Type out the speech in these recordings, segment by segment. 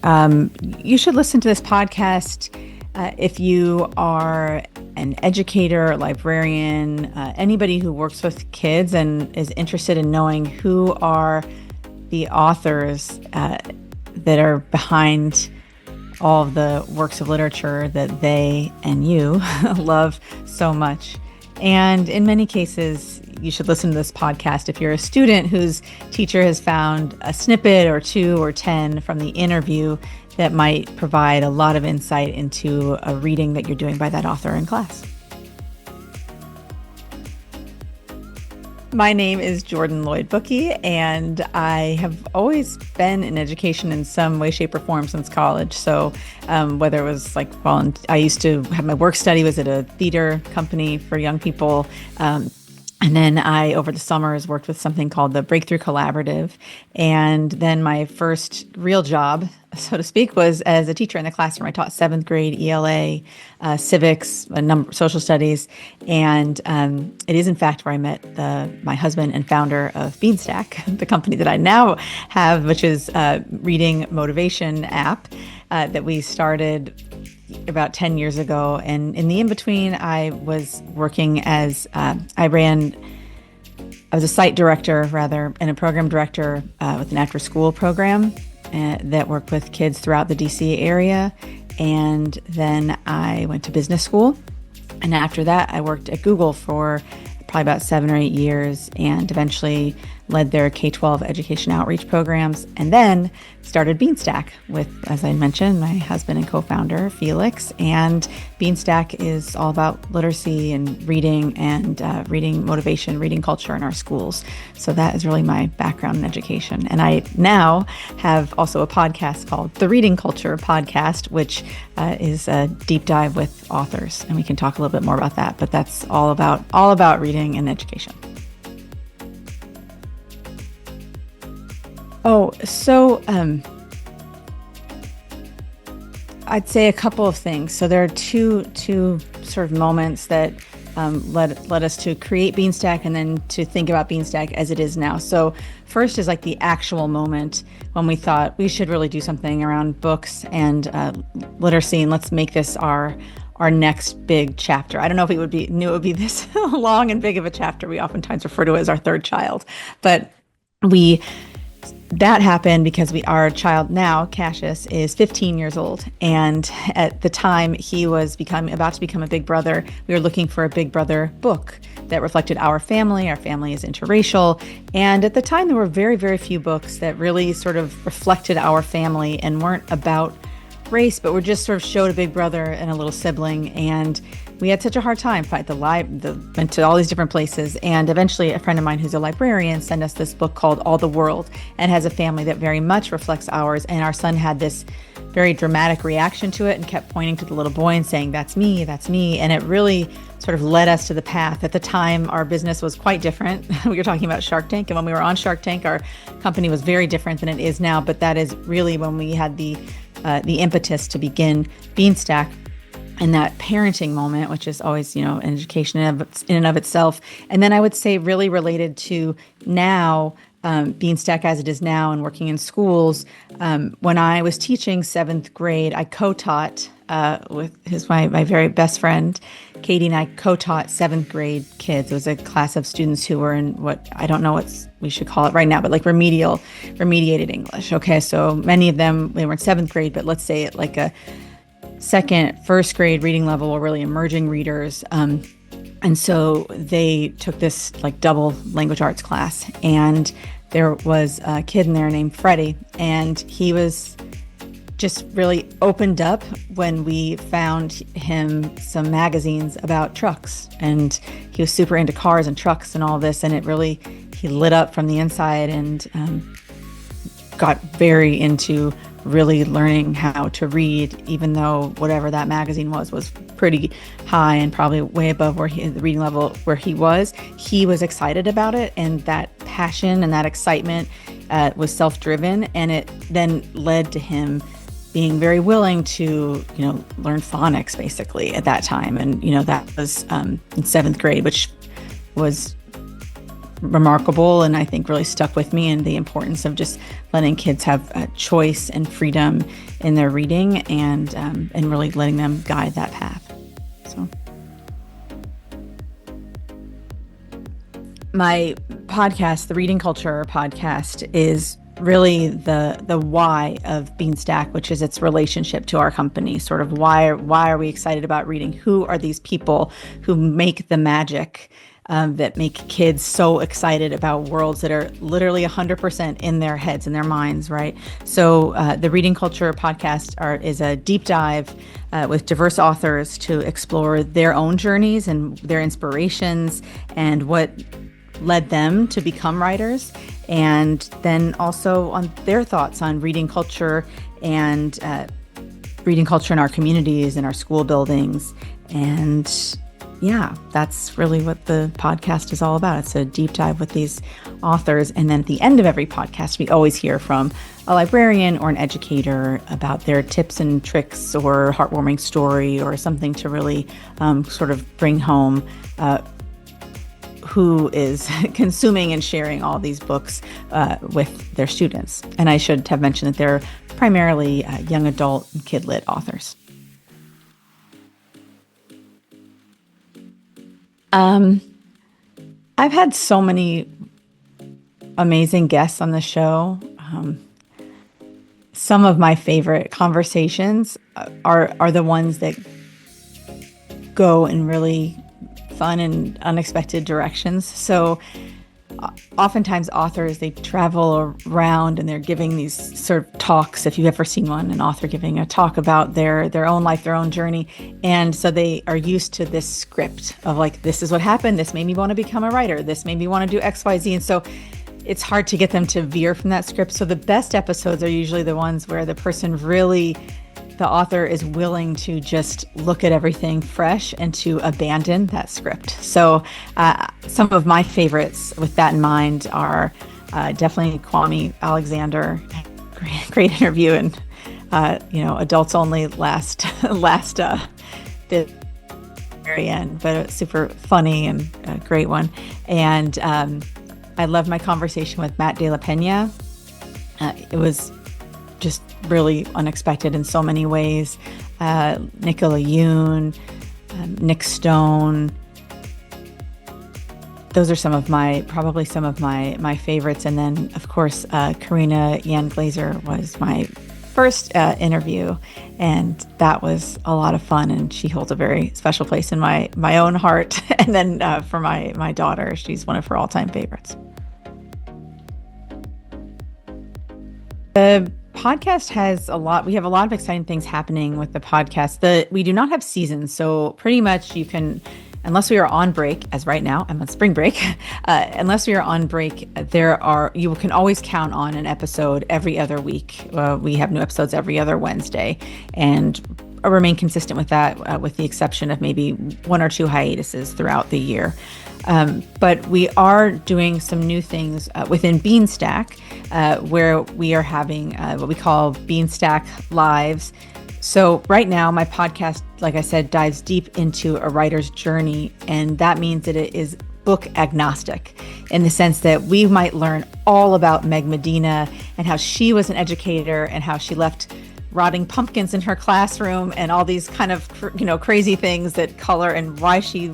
You should listen to this podcast if you are an educator, librarian, anybody who works with kids and is interested in knowing who are the authors that are behind all of the works of literature that they and you love so much. And in many cases, you should listen to this podcast if you're a student whose teacher has found a snippet or 2 or 10 from the interview that might provide a lot of insight into a reading that you're doing by that author in class. My name is Jordan Lloyd Bookey, and I have always been in education in some way, shape, or form since college. So whether it was I used to have my work study was at a theater company for young people. And then I, over the summers, worked with something called the Breakthrough Collaborative. And then my first real job, so to speak, was as a teacher in the classroom. I taught 7th grade ELA, civics, social studies. And it is, in fact, where I met my husband and founder of Beanstack, the company that I now have, which is a reading motivation app that we started about 10 years ago. And in the in-between, I was working as, I was a site director, rather, and a program director with an after-school program that worked with kids throughout the DC area. And then I went to business school. And after that, I worked at Google for probably about 7 or 8 years and eventually led their K-12 education outreach programs, and then started Beanstack with, as I mentioned, my husband and co-founder, Felix. And Beanstack is all about literacy and reading reading motivation, reading culture in our schools. So that is really my background in education. And I now have also a podcast called The Reading Culture Podcast, which is a deep dive with authors. And we can talk a little bit more about that, but that's all about reading and education. I'd say a couple of things. So there are two sort of moments that led us to create Beanstack and then to think about Beanstack as it is now. So first is like the actual moment when we thought we should really do something around books and literacy, and let's make this our next big chapter. I don't know if knew it would be this long and big of a chapter. We oftentimes refer to it as our third child, but that happened because our child now, Cassius, is 15 years old. And at the time he was about to become a big brother, we were looking for a big brother book that reflected our family. Our family is interracial. And at the time, there were very, very few books that really sort of reflected our family and weren't about race, but were just sort of showed a big brother and a little sibling. And we had such a hard time. Went to all these different places. And eventually a friend of mine who's a librarian sent us this book called All the World, and has a family that very much reflects ours. And our son had this very dramatic reaction to it and kept pointing to the little boy and saying, "That's me, that's me." And it really sort of led us to the path. At the time, our business was quite different. We were talking about Shark Tank. And when we were on Shark Tank, our company was very different than it is now. But that is really when we had the impetus to begin Beanstack. And that parenting moment, which is always, an education in and of itself. And then I would say really related to now, Beanstack as it is now and working in schools. When I was teaching 7th grade, I co-taught with my very best friend, Katie, and I co-taught 7th grade kids. It was a class of students who were in what, I don't know what we should call it right now, but like remediated English. Okay, so many of them, they were in 7th grade, but let's say it like a first grade reading level, or really emerging readers. And so they took this like double language arts class, and there was a kid in there named Freddie, and he was just really opened up when we found him some magazines about trucks, and he was super into cars and trucks and all this, and he lit up from the inside and got very into really learning how to read, even though whatever that magazine was pretty high and probably way above the reading level where he was excited about it. And that passion and that excitement was self-driven. And it then led to him being very willing to, learn phonics basically at that time. And, that was in 7th grade, which was remarkable, and I think really stuck with me, and the importance of just letting kids have a choice and freedom in their reading, and really letting them guide that path. So my podcast, the Reading Culture podcast, is really the why of Beanstack, which is its relationship to our company. Sort of why are we excited about reading? Who are these people who make the magic that make kids so excited about worlds that are literally 100% in their heads and their minds, right? So the Reading Culture podcast is a deep dive with diverse authors to explore their own journeys and their inspirations and what led them to become writers, and then also on their thoughts on reading culture and reading culture in our communities and our school buildings. And yeah, that's really what the podcast is all about. It's a deep dive with these authors. And then at the end of every podcast, we always hear from a librarian or an educator about their tips and tricks or heartwarming story or something to really sort of bring home who is consuming and sharing all these books with their students. And I should have mentioned that they're primarily young adult and kid-lit authors. I've had so many amazing guests on the show. Some of my favorite conversations are the ones that go in really fun and unexpected directions. So oftentimes authors, they travel around and they're giving these sort of talks. If you've ever seen one, an author giving a talk about their own life, their own journey. And so they are used to this script of like, this is what happened. This made me want to become a writer. This made me want to do X, Y, Z. And so it's hard to get them to veer from that script. So the best episodes are usually the ones where the author is willing to just look at everything fresh and to abandon that script. So some of my favorites with that in mind are definitely Kwame Alexander. Great interview, and adults only last bit very end, but it's super funny and a great one. And I loved my conversation with Matt De La Pena. It was just really unexpected in so many ways. Nicola Yoon, Nick Stone. Those are some of my favorites. And then, of course, Karina Yan Glazer was my first interview, and that was a lot of fun. And she holds a very special place in my own heart. And then for my daughter, she's one of her all-time favorites. The podcast has we have a lot of exciting things happening with the podcast. We do not have seasons, so pretty much you can, unless we are on break, as right now I'm on spring break, unless we are on break, you can always count on an episode every other week. We have new episodes every other Wednesday, and remain consistent with that, with the exception of maybe one or two hiatuses throughout the year. But we are doing some new things within Beanstack, where we are having what we call Beanstack Lives. So right now, my podcast, like I said, dives deep into a writer's journey, and that means that it is book agnostic in the sense that we might learn all about Meg Medina and how she was an educator and how she left rotting pumpkins in her classroom and all these kind of crazy things that color, and why she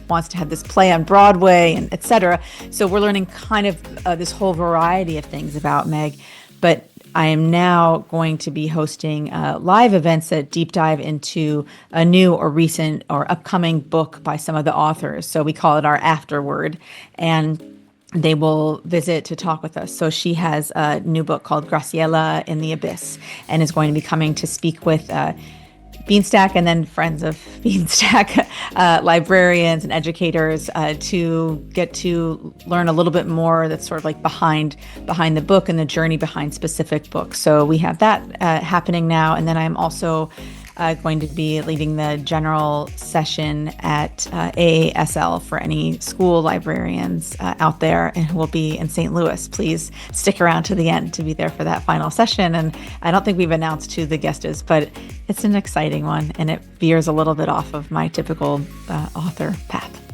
wants to have this play on Broadway and etc. So we're learning kind of this whole variety of things about Meg. But I am now going to be hosting live events that deep dive into a new or recent or upcoming book by some of the authors. So we call it our afterword, and they will visit to talk with us. So she has a new book called Graciela in the Abyss, and is going to be coming to speak with Beanstack and then friends of Beanstack, librarians and educators, to get to learn a little bit more that's sort of like behind the book and the journey behind specific books. So we have that happening now. And then I'm also going to be leading the general session at AASL for any school librarians out there and who will be in St. Louis. Please stick around to the end to be there for that final session. And I don't think we've announced who the guest is, but it's an exciting one, and it veers a little bit off of my typical author path.